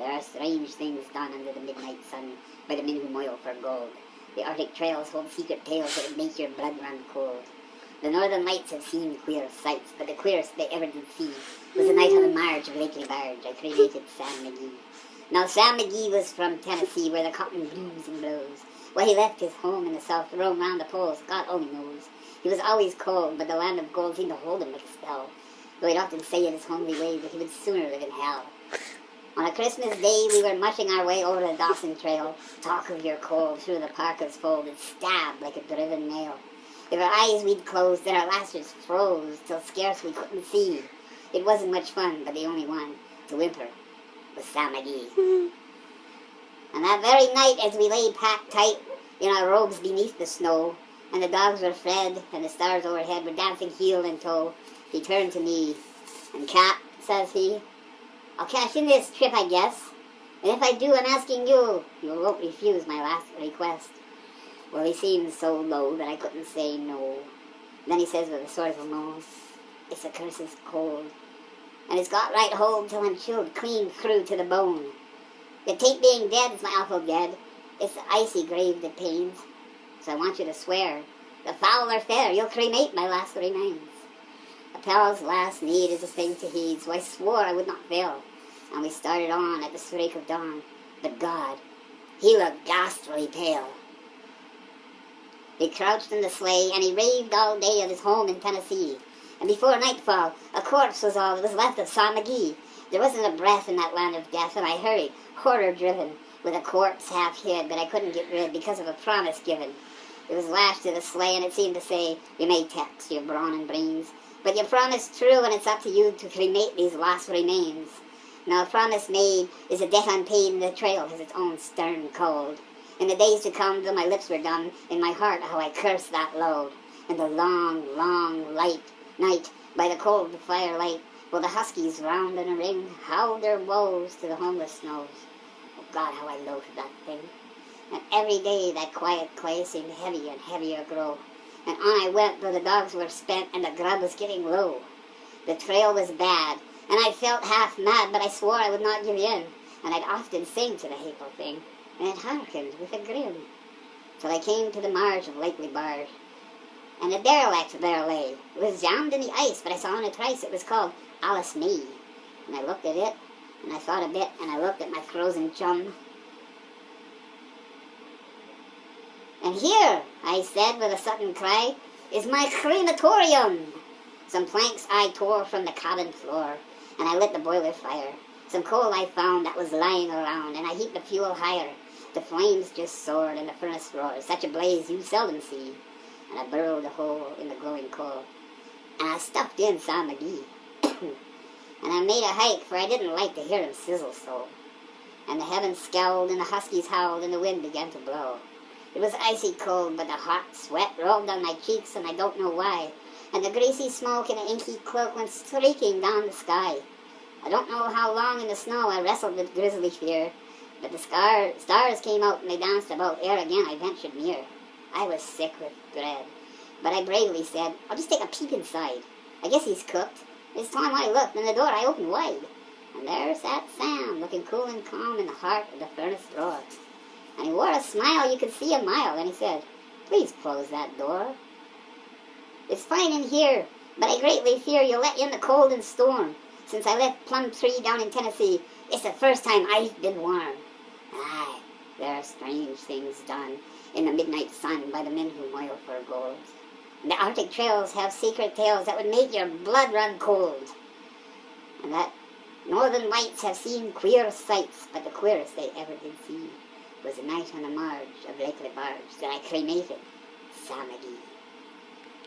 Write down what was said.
There are strange things done under the midnight sun by the men who moil for gold. The Arctic trails hold secret tales that would make your blood run cold. The northern lights have seen queer sights, but the queerest they ever did see was the night on the marge of Lake Barge. I cremated sammcGee. Now sammcGee was from Tennessee, where the cotton blooms and blows. Why he left his home in the south to roam round the poles, God only knows. He was always cold, but the land of gold seemed to hold him like a spell. Though he'd often say in his homely way that he would sooner live in hell. On a Christmas day, we were mushing our way over the Dawson Trail. Talk of your cold through the parka's fold, it stabbed like a driven nail. If our eyes we'd closed, then our lashes froze till scarce we couldn't see. It wasn't much fun, but the only one to whimper was sammcGee. And that very night, as we lay packed tight in our robes beneath the snow, and the dogs were fed, and the stars overhead were dancing heel and toe, he turned to me, and Cap, says he, I'll cash in this trip, I guess. And if I do, I'm asking you won't refuse my last request. Well, he seemed so low that I couldn't say no. Then he says with a sort of a moan, it's the curse's cold, and it's got right hold till I'm chilled clean through to the bone. It tain't being dead, it's my awful dead. It's the icy grave that pains. So I want you to swear, the foul or fair, you'll cremate my last remains. A pal's last need is a thing to heed, so I swore I would not fail. And we started on at the streak of dawn. But God, he looked ghastly pale. He crouched in the sleigh, and he raved all day of his home in Tennessee. And before nightfall, a corpse was all that was left of sammcGee. There wasn't a breath in that land of death, and I hurried, horror-driven, with a corpse half hid, but I couldn't get rid because of a promise given. It was lashed to the sleigh, and it seemed to say, you may tax your brawn and brains, but your promise true, and it's up to you to cremate these last remains. Now a promise made is a debt unpaid, and the trail has its own stern cold. In the days to come, though my lips were dumb, in my heart how I cursed that load. And the long, long light night, by the cold firelight, while the huskies round in a ring howled their woes to the homeless snows. Oh God, how I loathed that thing. And every day that quiet clay seemed heavier and heavier grow. And on I went, though the dogs were spent and the grub was getting low. The trail was bad, and I felt half mad, but I swore I would not give in. And I'd often sing to the hateful thing, and it hearkened with a grin, till I came to the marge of Lake Barge. And a derelict there lay. It was jammed in the ice, but I saw in a trice it was called Alice Mee. And I looked at it, and I thought a bit, and I looked at my frozen chum. And here, I said with a sudden cry, is my crematorium. Some planks I tore from the cabin floor, and I lit the boiler fire. Some coal I found that was lying around, and I heaped the fuel higher. The flames just soared, and the furnace roared, such a blaze you seldom see. And I burrowed a hole in the glowing coal, and I stuffed in sammcGee. And I made a hike, for I didn't like to hear him sizzle so. And the heavens scowled, and the huskies howled, and the wind began to blow. It was icy cold, but the hot sweat rolled down my cheeks, and I don't know why. And the greasy smoke in an inky cloak went streaking down the sky. I don't know how long in the snow I wrestled with grisly fear, but the stars came out and they danced about ere again I ventured near. I was sick with dread, but I bravely said, I'll just take a peep inside. I guess he's cooked. This time I looked, and the door I opened wide, and there sat Sam, looking cool and calm in the heart of the furnace roar. And he wore a smile you could see a mile, and he said, please close that door. It's fine in here, but I greatly fear you'll let in the cold and storm. Since I left Plum Tree down in Tennessee, it's the first time I've been warm. Aye, there are strange things done in the midnight sun by the men who moil for gold. And the Arctic trails have secret tales that would make your blood run cold. And that northern lights have seen queer sights, but the queerest they ever did see was the night on the marge of Lake Barge that I cremated sammcGee.